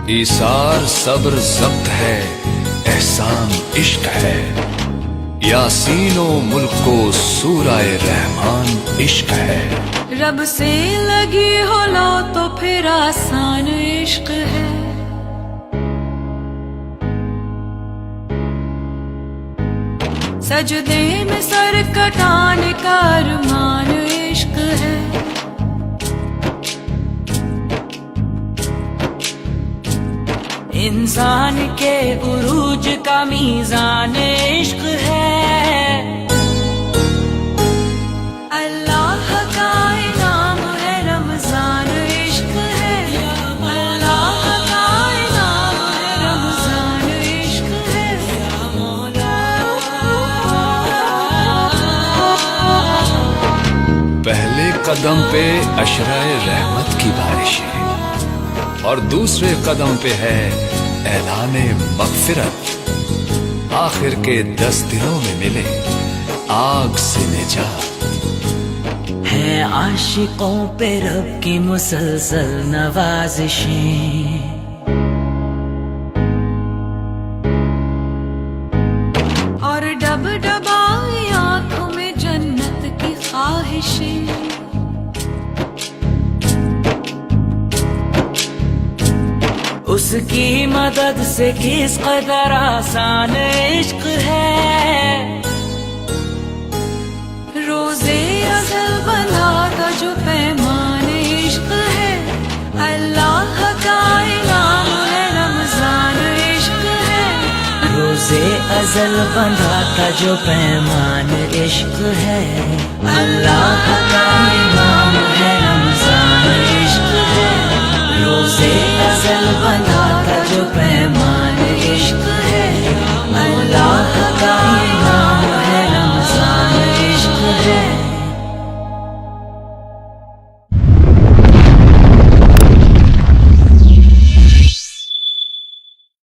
ईसार सब्र ज़ब्त है, एहसान इश्क है। यासीनो मुल्क को सूराए रहमान इश्क है। रब से लगी हो लो तो फिर आसान इश्क है। सजदे में सर कटाने का अरमान इश्क है। इंसान के उरूज का मीज़ान इश्क है। अल्लाह का इनाम है रमजान इश्क है। अल्लाह का इनाम है रमजान इश्क है। पहले कदम पे अशराए रहमत की बारिश है और दूसरे कदम पे है ऐलाने मग़फ़िरत। आखिर के 10 दिनों में मिले आग से निजात। है आशिकों पे रब की मुसलसल नवाज़िशें। और डब डबाई आंखों में जन्नत की ख्वाहिशें। उसकी मदद से किस कदर आसान इश्क है। रोज़े अज़ल बंधा था जो पैमान इश्क है। अल्लाह का इनाम है रमजान इश्क है। रोज़े अज़ल बंधा था जो पैमान इश्क है। अल्लाह का इनाम है रमजान इश्क है। रोज़े